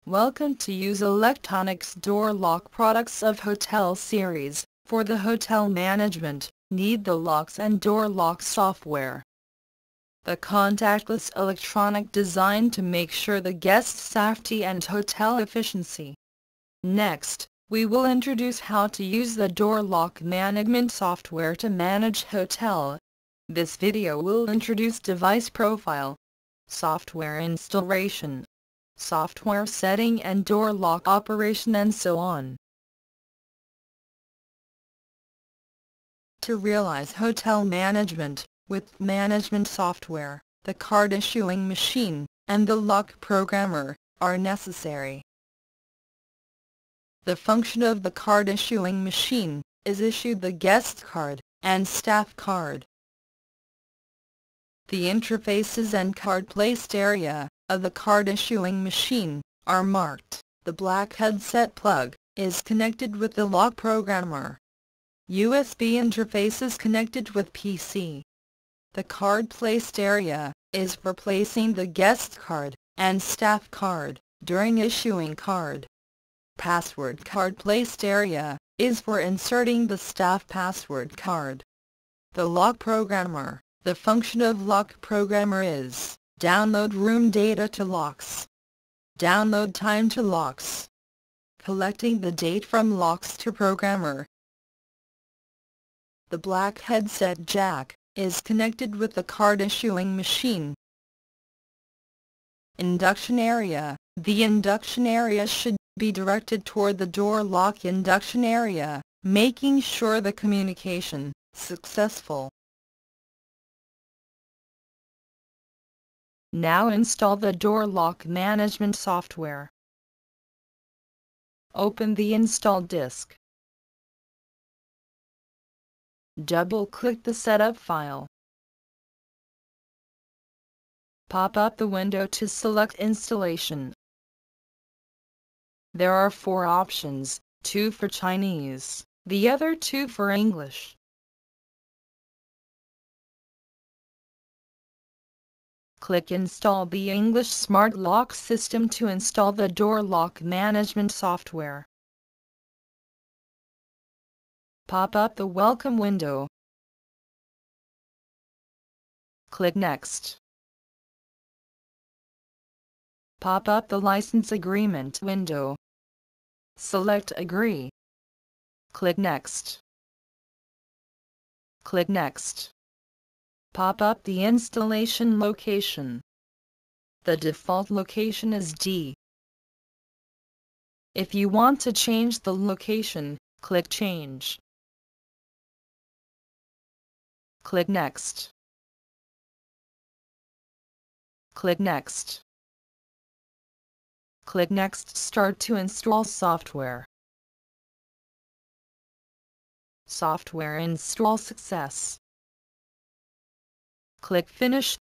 Welcome to Use Electronics Door Lock Products of Hotel Series. For the hotel management, need the locks and door lock software. The contactless electronic design to make sure the guest safety and hotel efficiency. Next, we will introduce how to use the door lock management software to manage hotel. This video will introduce device profile, software installation, software setting and door lock operation and so on. To realize hotel management, with management software, the card issuing machine, and the lock programmer, are necessary. The function of the card issuing machine, is issue the guest card, and staff card. The interfaces and card placed area, of the card issuing machine, are marked. The black headset plug, is connected with the lock programmer. USB interface is connected with PC. The card placed area, is for placing the guest card, and staff card, during issuing card. Password card placed area, is for inserting the staff password card. The lock programmer, the function of lock programmer is, download room data to locks, download time to locks, collecting the date from locks to programmer. The black headset jack, is connected with the card issuing machine. Induction area, the induction area should be directed toward the door lock induction area, making sure the communication, successful. Now install the door lock management software. Open the install disk. Double-click the setup file. Pop up the window to select installation. There are 4 options, 2 for Chinese, the other 2 for English. Click Install the English Smart Lock System to install the door lock management software. Pop up the Welcome window. Click Next. Pop up the License Agreement window. Select Agree. Click Next. Click Next. Pop up the installation location. The default location is D. If you want to change the location, click Change. Click Next. Click Next. Click Next. Start to install software. Software install success. Click Finish.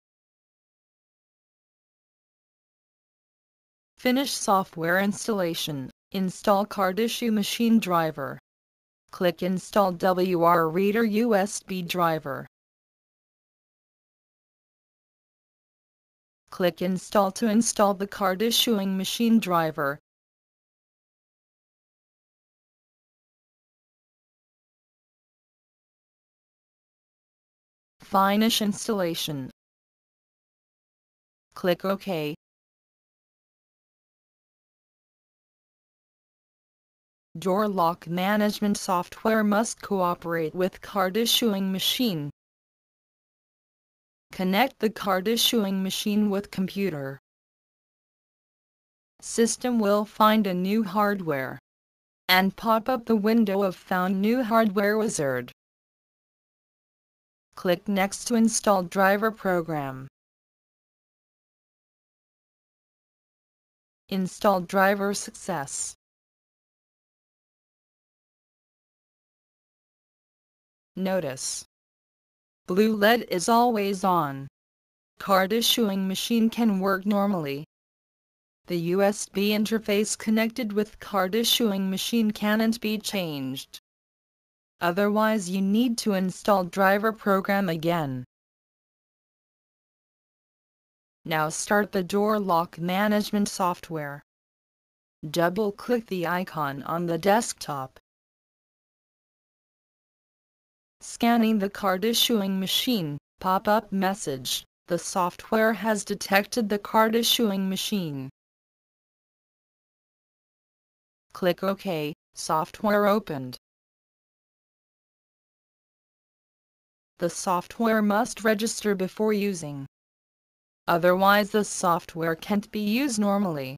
Finish software installation. Install card issue machine driver. Click Install WR Reader USB driver. Click Install to install the card issuing machine driver. Finish installation. Click OK. Door lock management software must cooperate with card issuing machine. Connect the card issuing machine with computer. System will find a new hardware and pop up the window of Found New Hardware Wizard. Click Next to install driver program. Install driver success. Notice: blue LED is always on. Card issuing machine can work normally. The USB interface connected with card issuing machine can't be changed. Otherwise you need to install driver program again. Now start the door lock management software. Double-click the icon on the desktop. Scanning the card issuing machine, pop-up message. The software has detected the card issuing machine. Click OK, software opened. The software must register before using. Otherwise the software can't be used normally.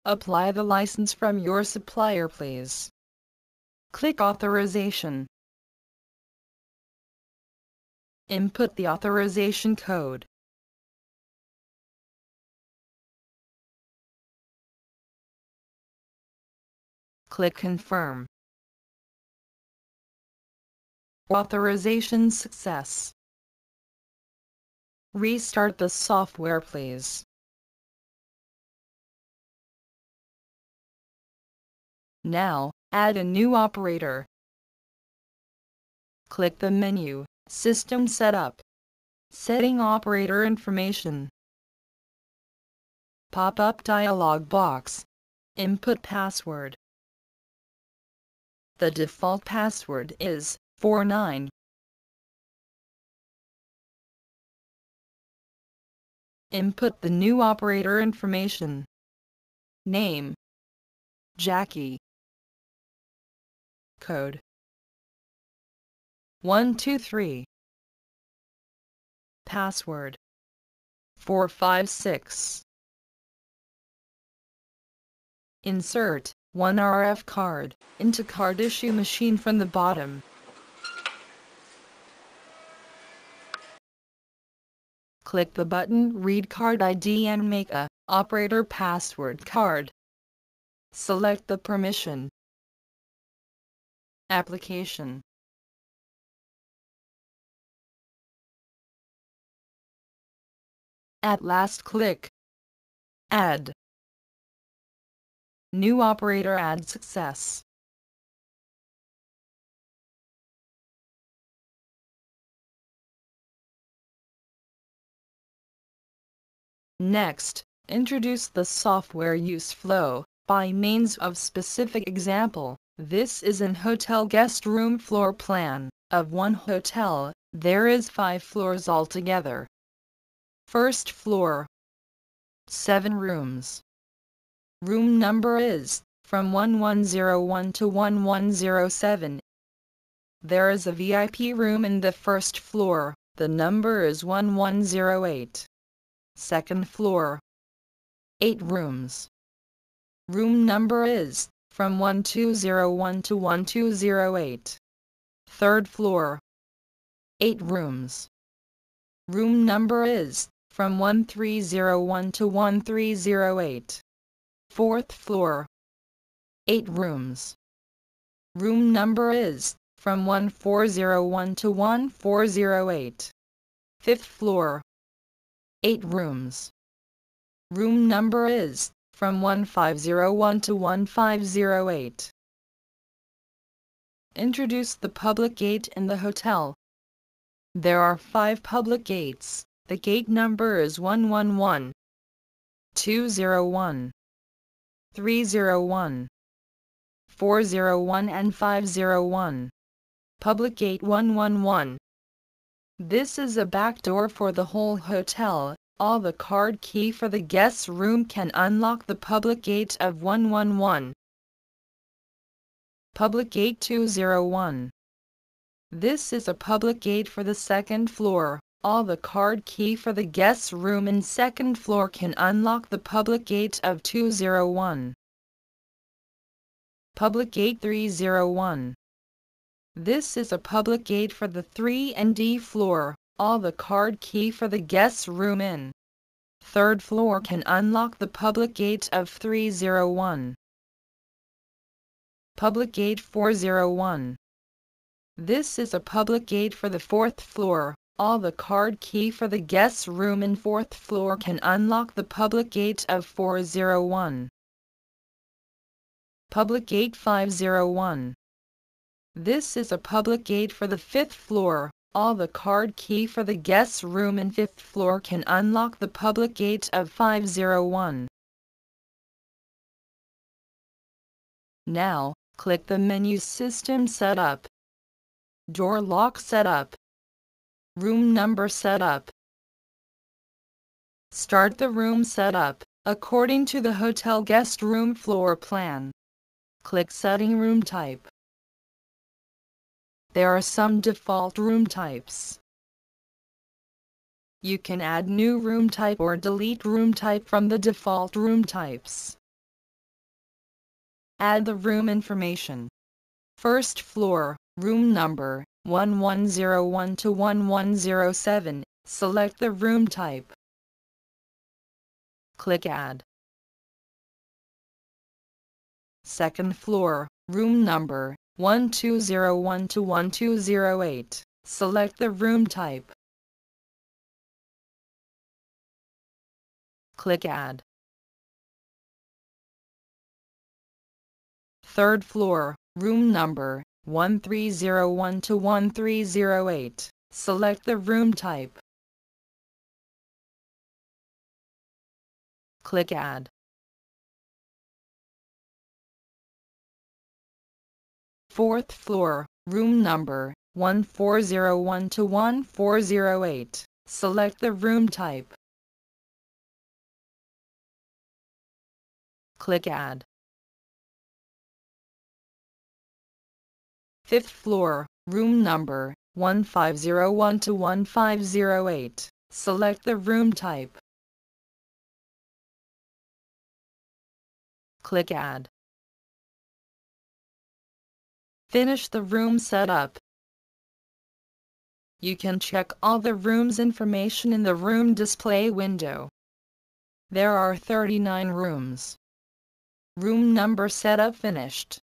Apply the license from your supplier, please. Click Authorization. Input the authorization code. Click Confirm. Authorization success. Restart the software, please. Now, add a new operator. Click the menu, System Setup. Setting operator information. Pop-up dialog box. Input password. The default password is 49. Input the new operator information. Name: Jackie. Code: 123. Password: 456. Insert 1 RF card into card issue machine from the bottom. Click the button Read Card ID and make a operator password card. Select the permission. Application. At last click Add. New operator add success. Next, introduce the software use flow by means of specific example. This is an hotel guest room floor plan of one hotel. There is 5 floors altogether. First floor, 7 rooms. Room number is from 1101 to 1107. There is a VIP room in the first floor. The number is 1108. Second floor, 8 rooms. Room number is from 1201 to 1208. Third floor, 8 rooms. Room number is from 1301 to 1308. Fourth floor, 8 rooms. Room number is from 1401 to 1408. Fifth floor, 8 rooms. Room number is from 1501 to 1508. Introduce the public gate in the hotel. There are 5 public gates. The gate number is 111, 201, 301, 401 and 501. Public gate 111. This is a back door for the whole hotel. All the card key for the guest room can unlock the public gate of 111. Public gate 201. This is a public gate for the second floor. All the card key for the guest room in second floor can unlock the public gate of 201. Public gate 301. This is a public gate for the 3 and D floor. All the card key for the guest room in third floor can unlock the public gate of 301. Public gate 401. This is a public gate for the fourth floor. All the card key for the guest room in fourth floor can unlock the public gate of 401. Public gate 501. This is a public gate for the fifth floor. All the card key for the guest room in fifth floor can unlock the public gate of 501. Now, click the menu System Setup, Door Lock Setup, Room Number Setup. Start the room setup according to the hotel guest room floor plan. Click Setting Room Type. There are some default room types. You can add new room type or delete room type from the default room types. Add the room information. First floor, room number 1101 to 1107. Select the room type. Click Add. Second floor, room number 1201 to 1208. Select the room type. Click Add. Third floor, room number 1301 to 1308. Select the room type. Click Add. Fourth floor, room number 1401 to 1408. Select the room type. Click Add. Fifth floor, room number 1501 to 1508. Select the room type. Click Add. Finish the room setup. You can check all the room's information in the room display window. There are 39 rooms. Room number setup finished.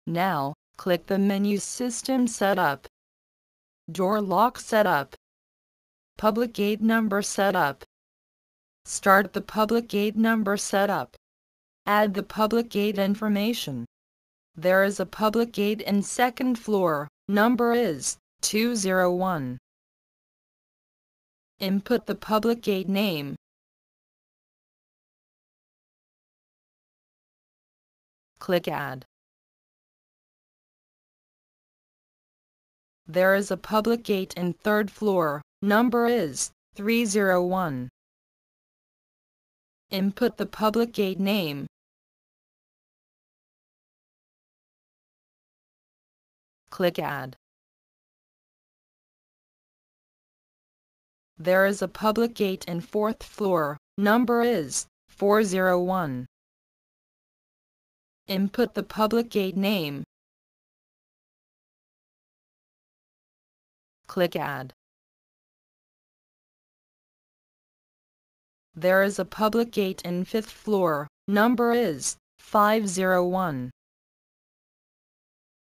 Now, click the menu System Setup, Door Lock Setup, Public Gate Number Setup. Start the public gate number setup. Add the public gate information. There is a public gate in second floor, number is 201. Input the public gate name. Click Add. There is a public gate in third floor, number is 301. Input the public gate name. Click Add. There is a public gate in fourth floor, number is 401. Input the public gate name. Click Add. There is a public gate in fifth floor, number is 501.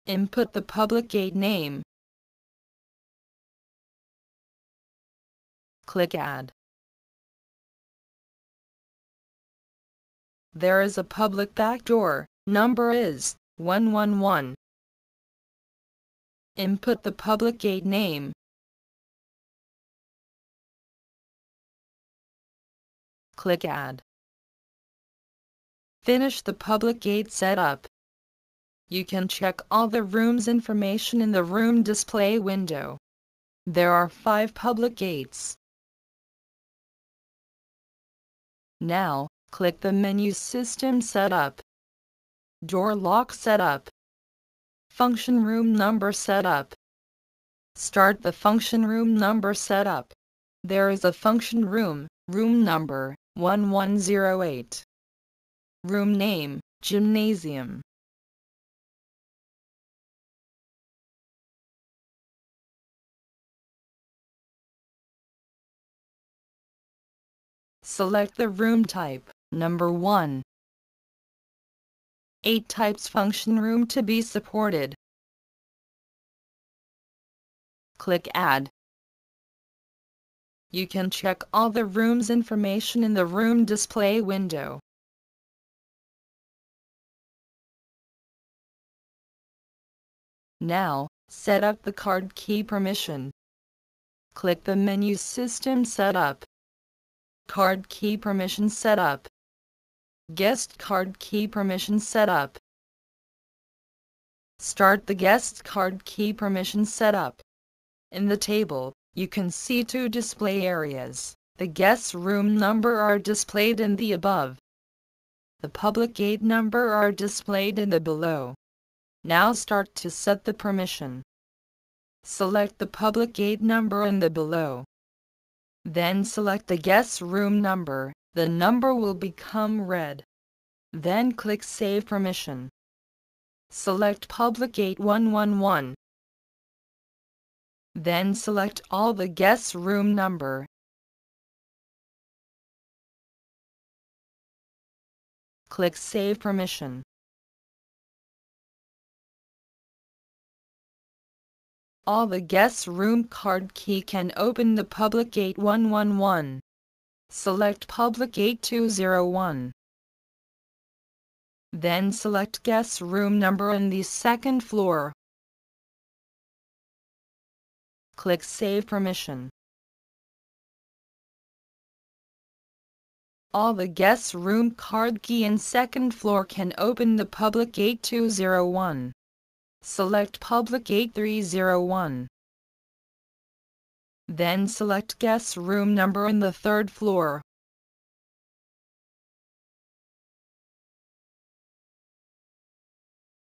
Input the public gate name. Click Add. There is a public back door, number is 111. Input the public gate name. Click Add. Finish the public gate setup. You can check all the room's information in the room display window. There are 5 public gates. Now, click the menu System Setup, Door Lock Setup, Function Room Number Setup. Start the function room number setup. There is a function room, room number 1108. Room name, Gymnasium. Select the room type, number 1. 8 types function room to be supported. Click Add. You can check all the room's information in the room display window. Now, set up the card key permission. Click the menu System Setup. Card Key Permission Setup. Guest Card Key Permission Setup. Start the Guest Card Key Permission Setup. In the table, you can see two display areas. The guest room number are displayed in the above. The public gate number are displayed in the below. Now start to set the permission. Select the public gate number in the below. Then select the guest room number. The number will become red. Then click Save Permission. Select public gate 111. Then select all the guest room number. Click Save Permission. All the guest room card key can open the public gate 111. Select public gate 201. Then select guest room number in the second floor. Click Save Permission. All the guest room card key in second floor can open the public gate 201. Select public gate 301. Then select guest room number in the third floor.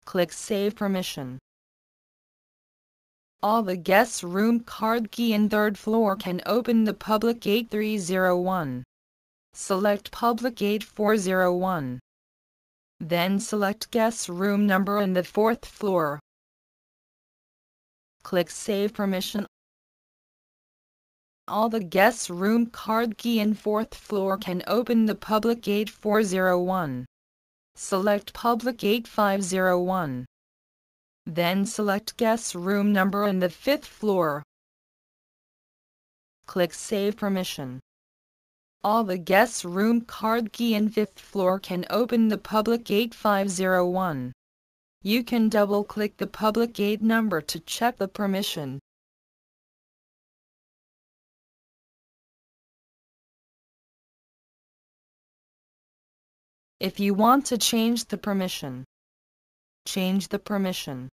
Click Save Permission. All the guest room card key in third floor can open the public gate 301. Select public gate 401. Then select guest room number in the fourth floor. Click Save Permission. All the guest room card key in fourth floor can open the public gate 401. Select public gate 501. Then select guest room number in the fifth floor. Click Save Permission. All the guest room card key in fifth floor can open the public gate 501. You can double-click the public gate number to check the permission. If you want to change the permission, change the permission.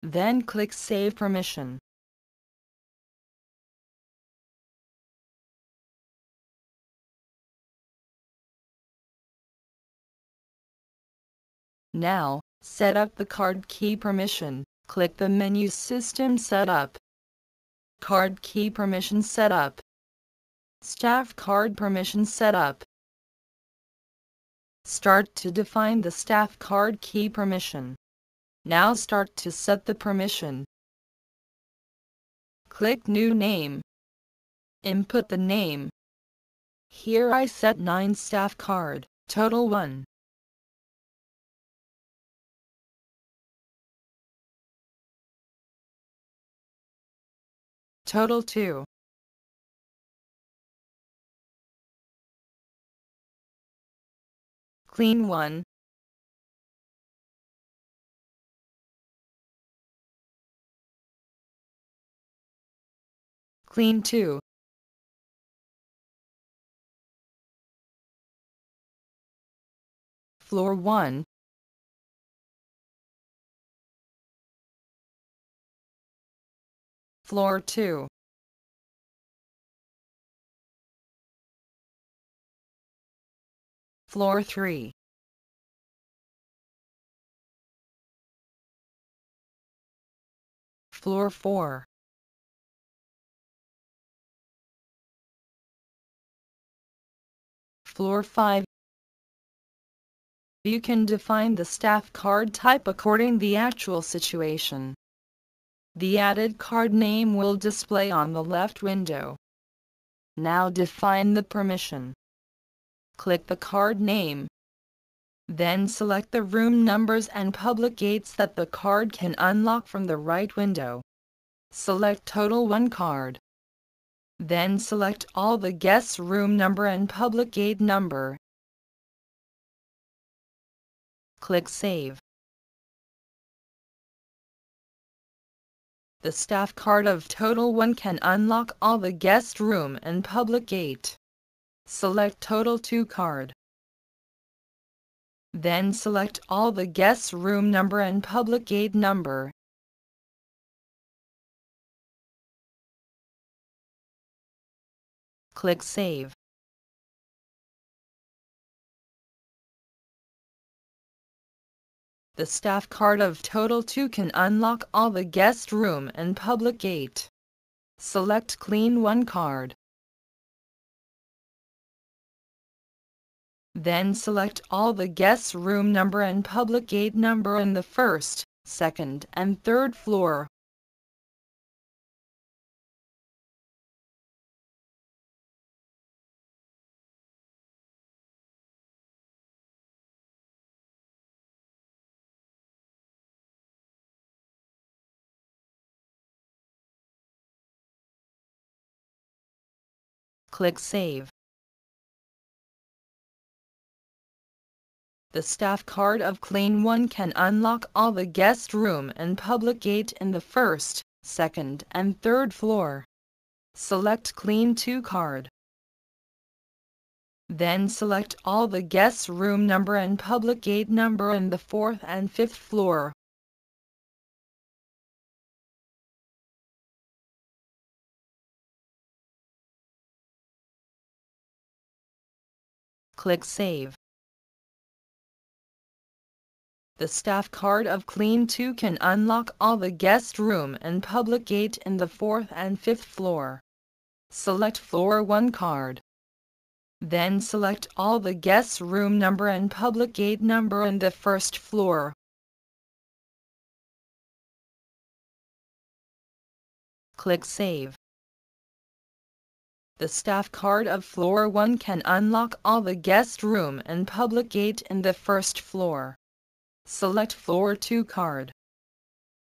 Then click Save Permission. Now, set up the card key permission. Click the menu System Setup. Card Key Permission Setup. Staff Card Permission Setup. Start to define the staff card key permission. Now start to set the permission. Click New Name. Input the name. Here I set 9 staff card, total 1. Total 2. Clean 1. Clean 2. Floor 1. Floor 2. Floor 3. Floor 4. Floor 5. You can define the staff card type according the actual situation. The added card name will display on the left window. Now define the permission. Click the card name. Then select the room numbers and public gates that the card can unlock from the right window. Select Total 1 card. Then select all the guest room number and public gate number. Click Save. The staff card of Total 1 can unlock all the guest room and public gate. Select Total 2 card. Then select all the guest room number and public gate number. Click Save. The staff card of Total 2 can unlock all the guest room and public gate. Select Clean 1 card. Then select all the guest room number and public gate number in the first, second, and third floor. Click Save. The staff card of Clean 1 can unlock all the guest room and public gate in the first, second, and third floor. Select Clean 2 card. Then select all the guest room number and public gate number in the fourth and fifth floor. Click Save. The staff card of Clean 2 can unlock all the guest room and public gate in the fourth and fifth floor. Select Floor 1 card. Then select all the guest room number and public gate number in the first floor. Click Save. The staff card of Floor 1 can unlock all the guest room and public gate in the first floor. Select Floor 2 card.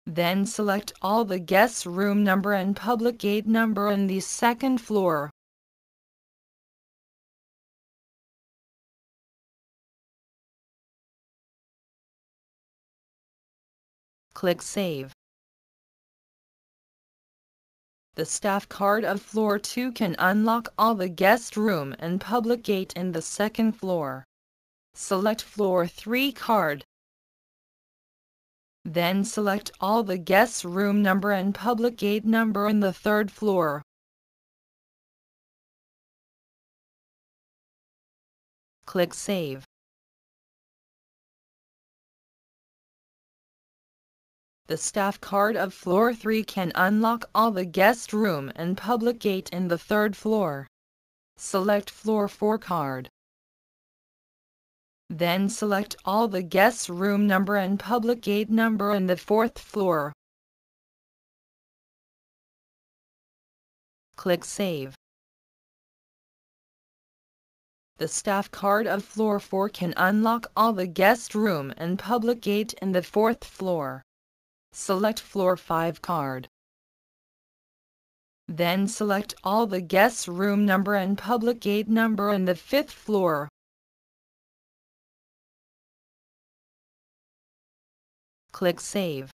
Then select all the guest room number and public gate number in the second floor. Click Save. The staff card of Floor 2 can unlock all the guest room and public gate in the second floor. Select Floor 3 card. Then select all the guest room number and public gate number in the third floor. Click Save. The staff card of Floor 3 can unlock all the guest room and public gate in the third floor. Select Floor 4 card. Then select all the guest room number and public gate number in the fourth floor. Click Save. The staff card of Floor 4 can unlock all the guest room and public gate in the fourth floor. Select Floor 5 card. Then select all the guest room number and public gate number in the fifth floor. Click Save.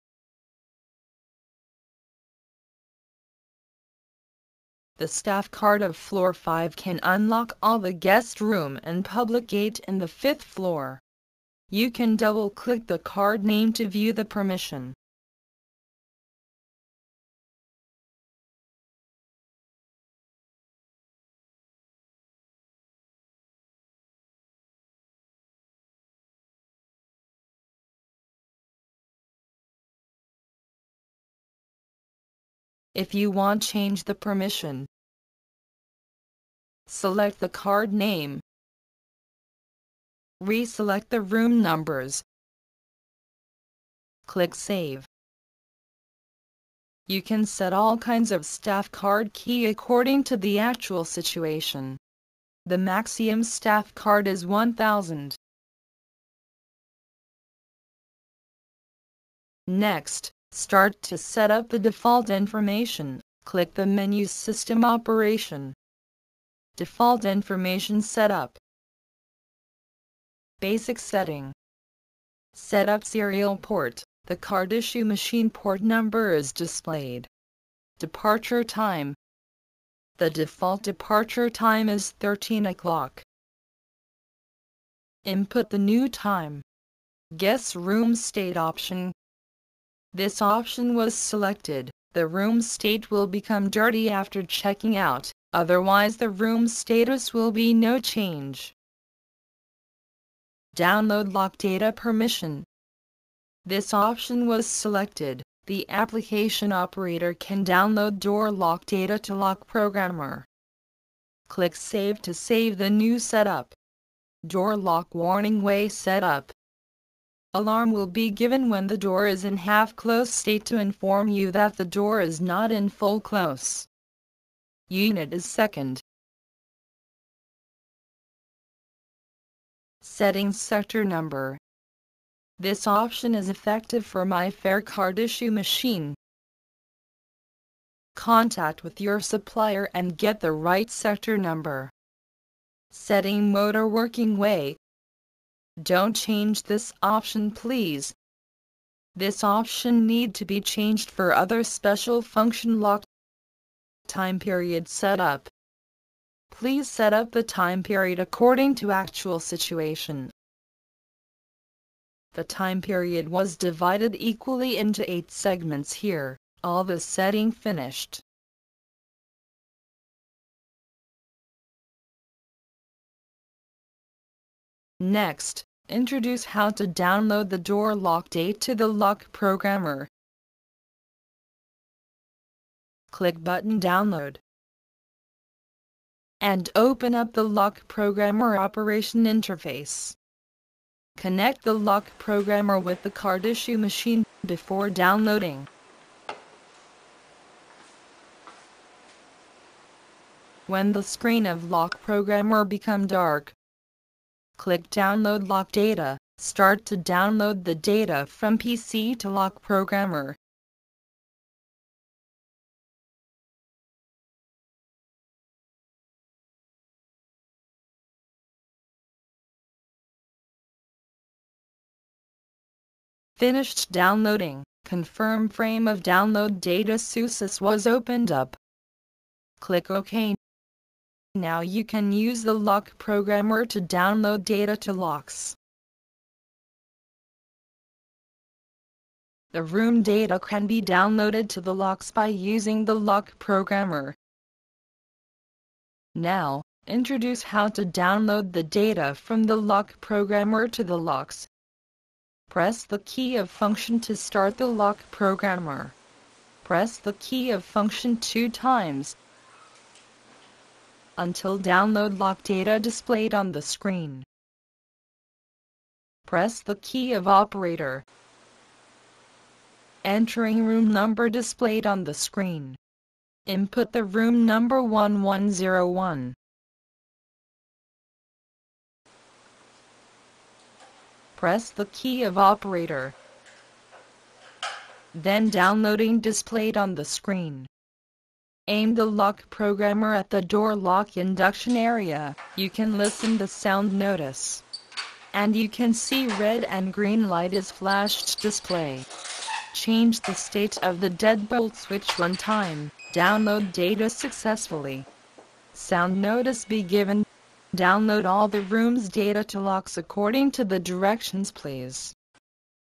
The staff card of Floor 5 can unlock all the guest room and public gate in the fifth floor. You can double-click the card name to view the permission. If you want to change the permission, select the card name. Reselect the room numbers. Click Save. You can set all kinds of staff card key according to the actual situation. The maximum staff card is 1000. Next, start to set up the default information. Click the menu System Operation. Default Information Setup. Basic Setting. Set up serial port. The card issue machine port number is displayed. Departure time. The default departure time is 13 o'clock. Input the new time. Guess room state option. This option was selected. The room state will become dirty after checking out, otherwise the room status will be no change. Download lock data permission. This option was selected. The application operator can download door lock data to lock programmer. Click Save to save the new setup. Door lock warning way setup. Alarm will be given when the door is in half-close state to inform you that the door is not in full close. Unit is second. Settings sector number. This option is effective for MyFair card issue machine. Contact with your supplier and get the right sector number. Setting motor working way. Don't change this option please. This option need to be changed for other special function lock. Time period setup. Please set up the time period according to actual situation. The time period was divided equally into 8 segments here. All the setting finished. Next, introduce how to download the door lock date to the lock programmer. Click button Download. And open up the lock programmer operation interface. Connect the lock programmer with the card issue machine before downloading. When the screen of lock programmer become dark, click Download lock data. Start to download the data from PC to lock programmer. Finished downloading. Confirm frame of download data success was opened up. Click OK. Now you can use the lock programmer to download data to locks. The room data can be downloaded to the locks by using the lock programmer. Now, introduce how to download the data from the lock programmer to the locks. Press the key of function to start the lock programmer. Press the key of function 2 times until download lock data displayed on the screen. Press the key of operator, entering room number displayed on the screen. Input the room number 1101. Press the key of operator, then downloading displayed on the screen. Aim the lock programmer at the door lock induction area. You can listen the sound notice. And you can see red and green light is flashed display. Change the state of the deadbolt switch one time. Download data successfully. Sound notice be given. Download all the room's data to locks according to the directions please.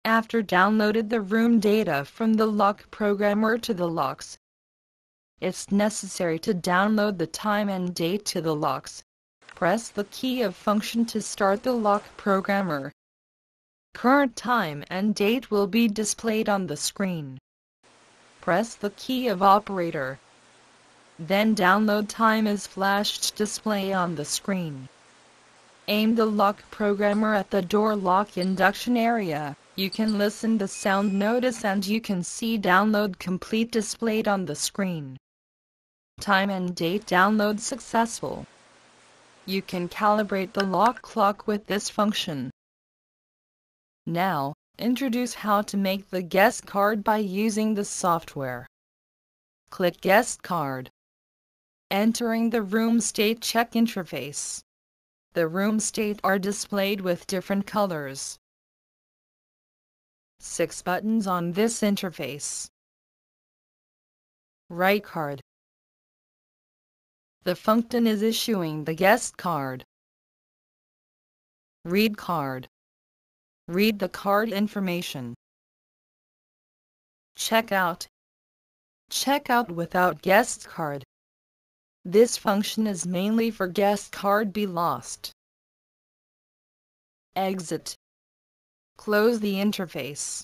After downloaded the room data from the lock programmer to the locks, it's necessary to download the time and date to the locks. Press the key of function to start the lock programmer. Current time and date will be displayed on the screen. Press the key of operator. Then download time is flashed display on the screen. Aim the lock programmer at the door lock induction area. You can listen the sound notice and you can see download complete displayed on the screen. Time and date download successful. You can calibrate the lock clock with this function. Now, introduce how to make the guest card by using the software. Click Guest Card. Entering the room state check interface. The room state are displayed with different colors. 6 buttons on this interface. Write card. The function is issuing the guest card. Read card. Read the card information. Check out. Check out without guest card. This function is mainly for guest card be lost. Exit. Close the interface.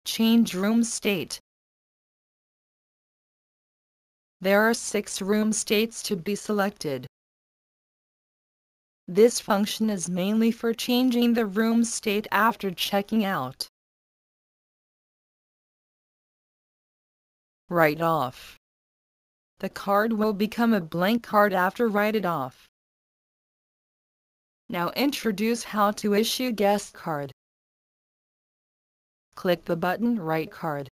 Change room state. There are 6 room states to be selected. This function is mainly for changing the room state after checking out. Write off. The card will become a blank card after write it off. Now introduce how to issue guest card. Click the button Write card.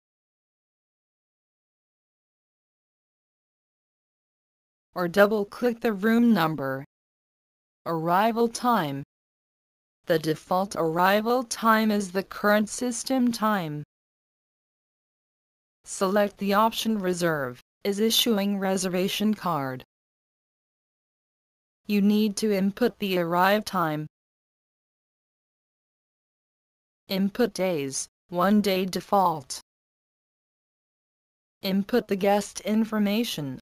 Or double-click the room number. Arrival time. The default arrival time is the current system time. Select the option Reserve, is issuing reservation card. You need to input the arrive time. Input days, 1 day default. Input the guest information.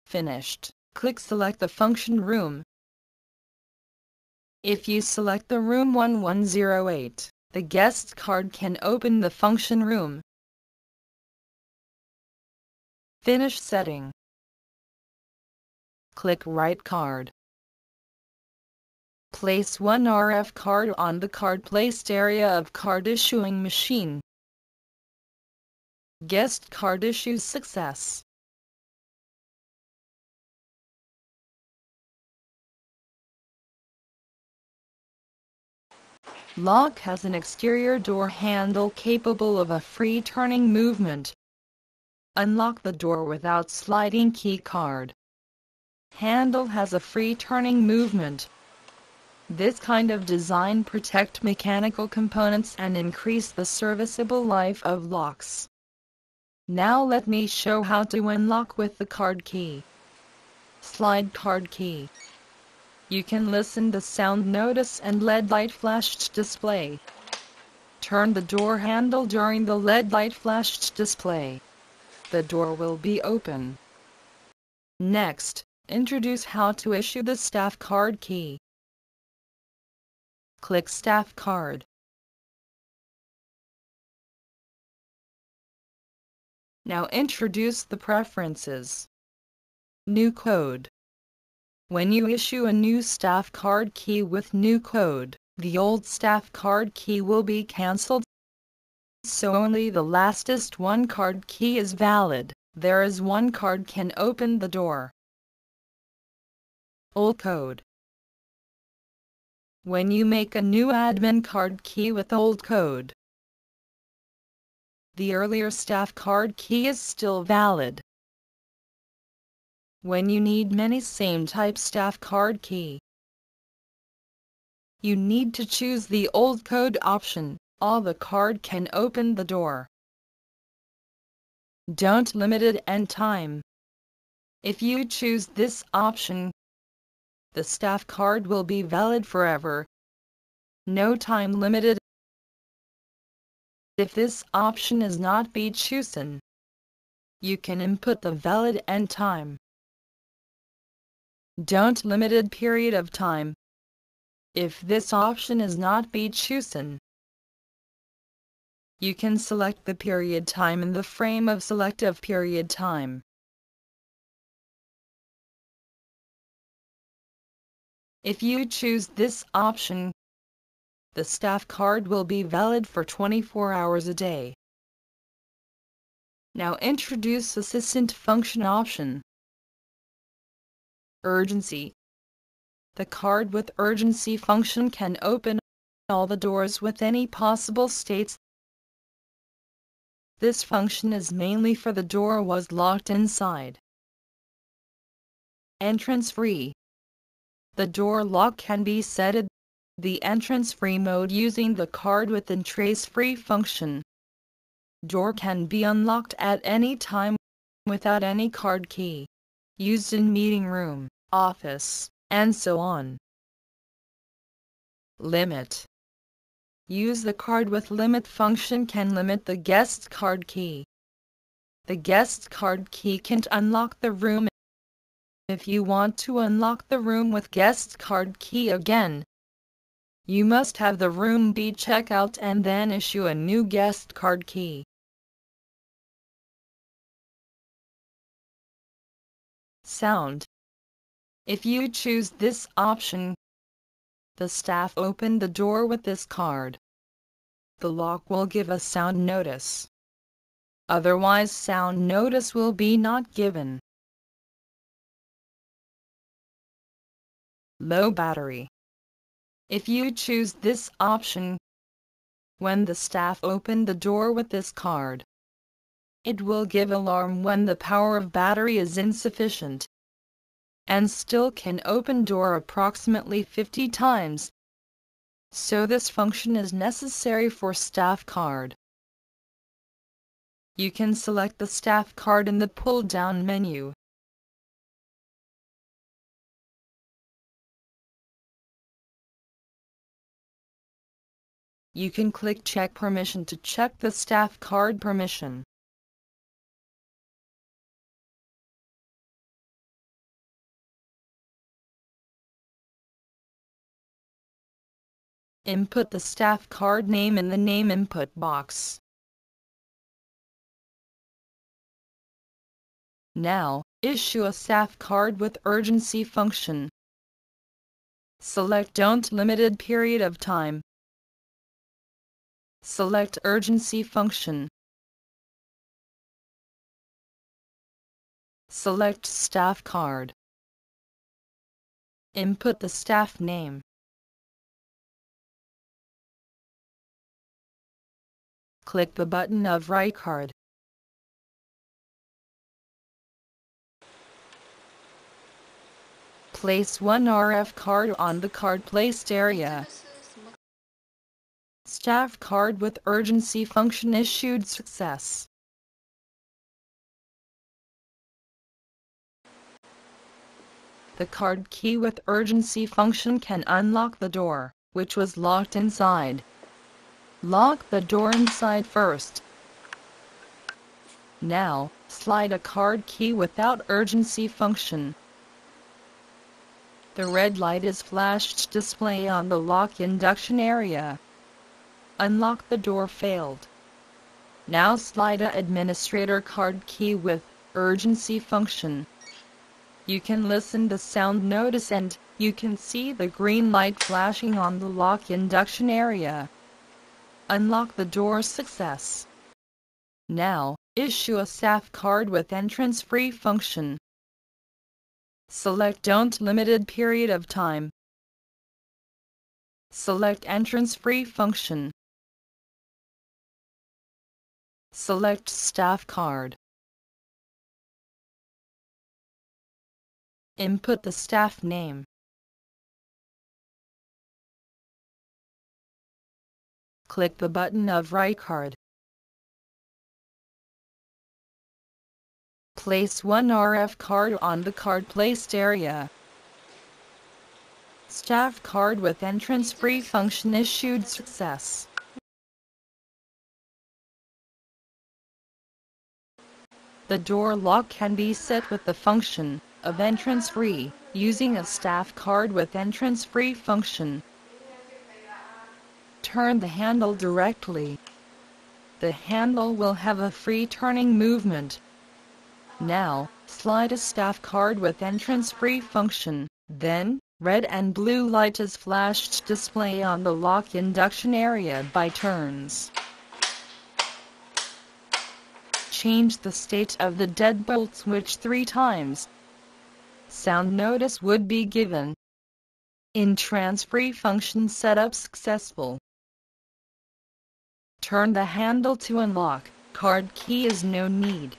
Finished. Click Select the function room. If you select the room 1108, the guest card can open the function room. Finish setting. Click Write card. Place one RF card on the card placed area of card issuing machine. Guest card issue success. Lock has an exterior door handle capable of a free turning movement. Unlock the door without sliding key card. Handle has a free turning movement. This kind of design protect mechanical components and increase the serviceable life of locks. Now let me show how to unlock with the card key. Slide card key. You can listen to sound notice and LED light flashed display. Turn the door handle during the LED light flashed display. The door will be open. Next, introduce how to issue the staff card key. Click Staff card. Now introduce the preferences. New code. When you issue a new staff card key with new code, the old staff card key will be cancelled, so only the lastest one card key is valid. There is one card can open the door. Old code. When you make a new admin card key with old code, the earlier staff card key is still valid. When you need many same type staff card key, you need to choose the old code option. All the card can open the door. Don't limit it and time. If you choose this option, the staff card will be valid forever. No time limited. If this option is not be chosen, you can input the valid end time. Don't limited period of time. If this option is not be chosen, you can select the period time in the frame of selective period time. If you choose this option, the staff card will be valid for 24 hours a day. Now introduce Assistant function option. Urgency. The card with urgency function can open all the doors with any possible states. This function is mainly for the door was locked inside. Entrance-free. The door lock can be set in the entrance-free mode using the card within trace-free function. Door can be unlocked at any time without any card key. Used in meeting room, office, and so on. Limit. Use the card with limit function can limit the guest card key. The guest card key can't unlock the room. If you want to unlock the room with guest card key again, you must have the room be checked out and then issue a new guest card key. Sound. If you choose this option, the staff open the door with this card. The lock will give a sound notice. Otherwise, sound notice will be not given. Low battery. If you choose this option, when the staff open the door with this card, it will give alarm when the power of battery is insufficient, and still can open door approximately 50 times. So this function is necessary for staff card. You can select the staff card in the pull-down menu. You can click Check Permission to check the staff card permission. Input the staff card name in the name input box. Now, issue a staff card with urgency function. Select Don't Limited Period of Time. Select Urgency function. Select Staff card. Input the staff name. Click the button of Write Card. Place one RF card on the card placed area. Staff card with urgency function issued success. The card key with urgency function can unlock the door, which was locked inside. Lock the door inside first. Now, slide a card key without urgency function. The red light is flashed display on the lock induction area. Unlock the door failed. Now slide a administrator card key with urgency function. You can listen the sound notice and you can see the green light flashing on the lock induction area. Unlock the door success. Now, issue a staff card with entrance-free function. Select Don't Limited Period of Time. Select Entrance-free function. Select Staff card. Input the staff name. Click the button of Write Card. Place one RF card on the card placed area. Staff card with entrance-free function issued success. The door lock can be set with the function of entrance-free using a staff card with entrance-free function. Turn the handle directly. The handle will have a free turning movement. Now, slide a staff card with entrance-free function, then, red and blue light is flashed display on the lock induction area by turns. Change the state of the deadbolt switch 3 times. Sound notice would be given. Entrance-free function setup successful. Turn the handle to unlock, card key is no need.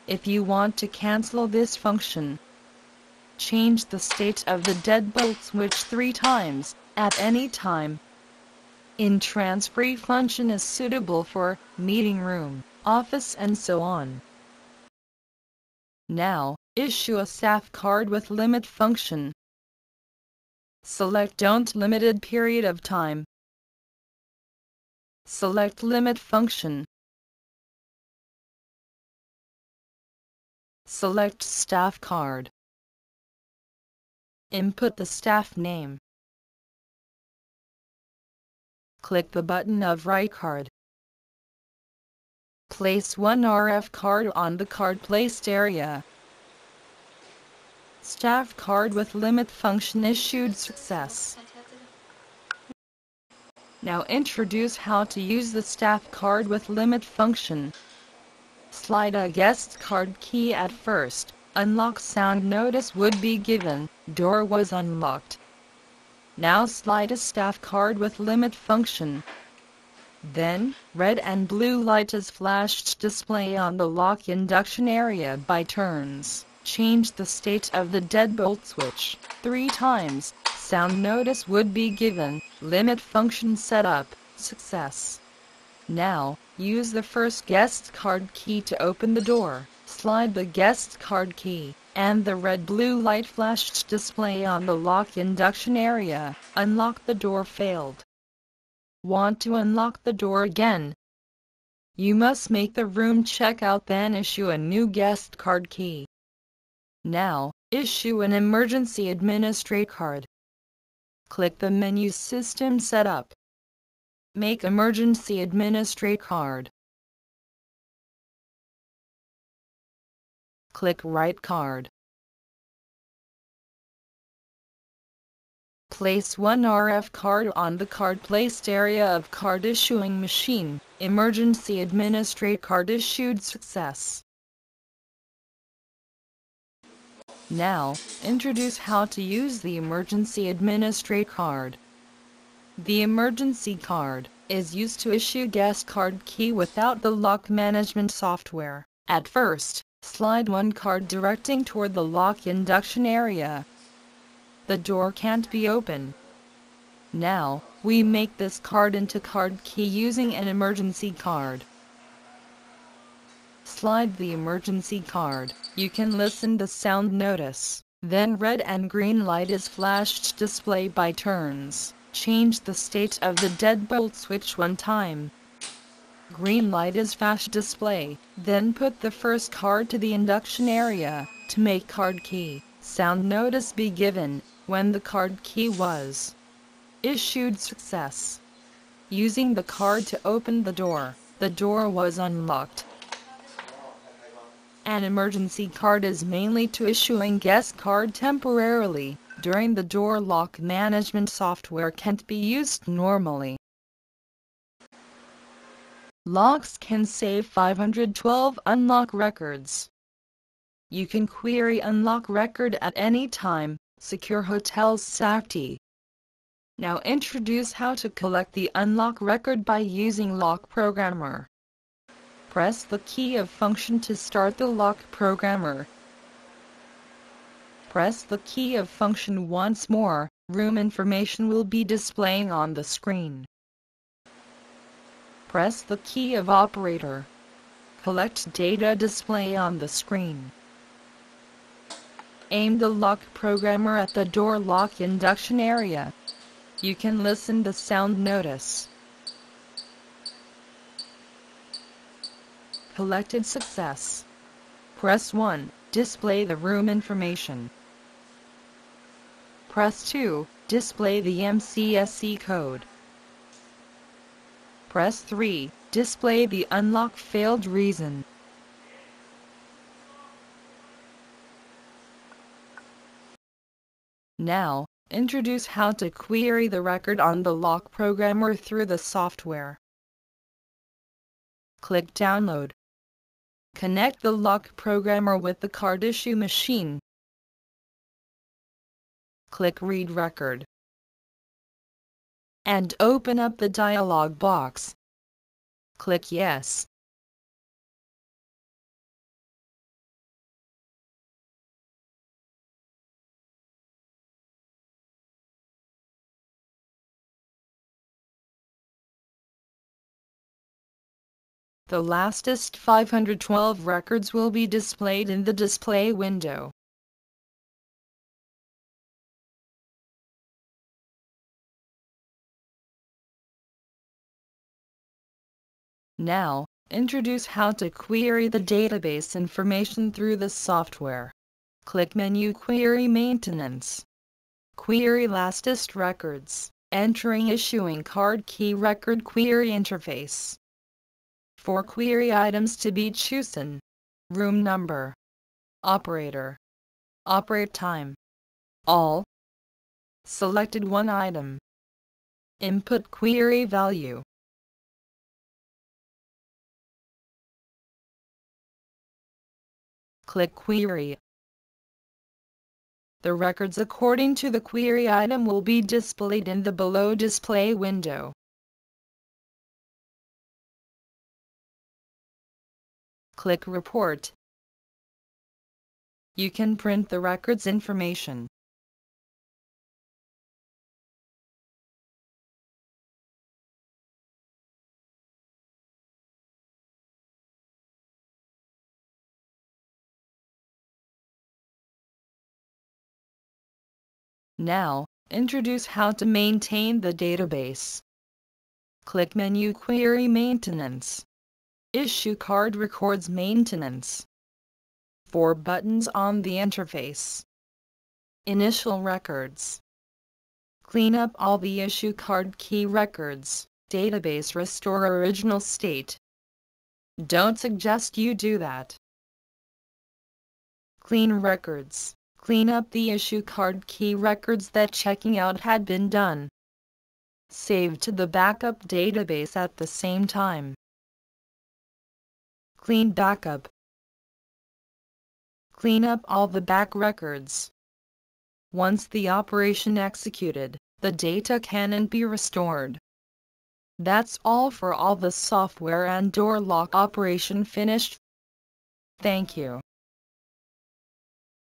If you want to cancel this function, change the state of the deadbolt switch 3 times, at any time. In transfer function is suitable for meeting room, office and so on. Now, issue a staff card with limit function. Select Don't Limited Period of Time. Select Limit function. Select Staff Card. Input the staff name. Click the button of Write Card. Place one RF card on the card placed area. Staff card with limit function issued success. Now introduce how to use the staff card with limit function. Slide a guest card key at first. Unlock sound notice would be given. Door was unlocked. Now slide a staff card with limit function. Then, red and blue light is flashed display on the lock induction area by turns. Change the state of the deadbolt switch 3 times. Sound notice would be given. Limit function setup, success. Now, use the first guest card key to open the door. Slide the guest card key, and the red-blue light flashed display on the lock induction area. Unlock the door failed. Want to unlock the door again? You must make the room checkout, then issue a new guest card key. Now, issue an emergency administrator card. Click the menu System Setup. Make emergency administrator card. Click Write Card. Place one RF card on the card placed area of card issuing machine. Emergency administrator card issued success. Now, introduce how to use the emergency administrator card. The emergency card is used to issue guest card key without the lock management software. At first, slide one card directing toward the lock induction area. The door can't be opened. Now, we make this card into card key using an emergency card. Slide the emergency card. You can listen the sound notice. Then red and green light is flashed display by turns. Change the state of the deadbolt switch 1 time. Green light is flash display. Then put the first card to the induction area. To make card key, sound notice be given when the card key was issued success. Using the card to open the door was unlocked. An emergency card is mainly to issuing guest card temporarily. During the door lock management software can't be used normally. Locks can save 512 unlock records. You can query unlock record at any time. Secure Hotels Safety. Now introduce how to collect the unlock record by using Lock Programmer. Press the key of function to start the Lock Programmer. Press the key of function once more. Room information will be displaying on the screen. Press the key of operator. Collect data display on the screen. Aim the Lock Programmer at the door lock induction area. You can listen the sound notice. Collected success. Press 1, display the room information. Press 2, display the MCSC code. Press 3, display the unlock failed reason. Now, introduce how to query the record on the Lock Programmer through the software. Click Download. Connect the Lock Programmer with the card issue machine. Click Read Record. And open up the dialog box. Click Yes. The lastest 512 records will be displayed in the display window. Now, introduce how to query the database information through the software. Click menu Query Maintenance. Query lastest records, entering issuing card key record query interface. 4 query items to be chosen. Room number, operator, operate time, all. Selected 1 item. Input query value. Click Query. The records according to the query item will be displayed in the below display window. Click Report. You can print the records information. Now, introduce how to maintain the database. Click menu Query Maintenance. Issue card records maintenance. 4 buttons on the interface. Initial records. Clean up all the issue card key records. Database restore original state. Don't suggest you do that. Clean records. Clean up the issue card key records that checking out had been done. Save to the backup database at the same time. Clean backup. Clean up all the back records. Once the operation executed, the data cannot be restored. That's all for all the software and door lock operation finished. Thank you.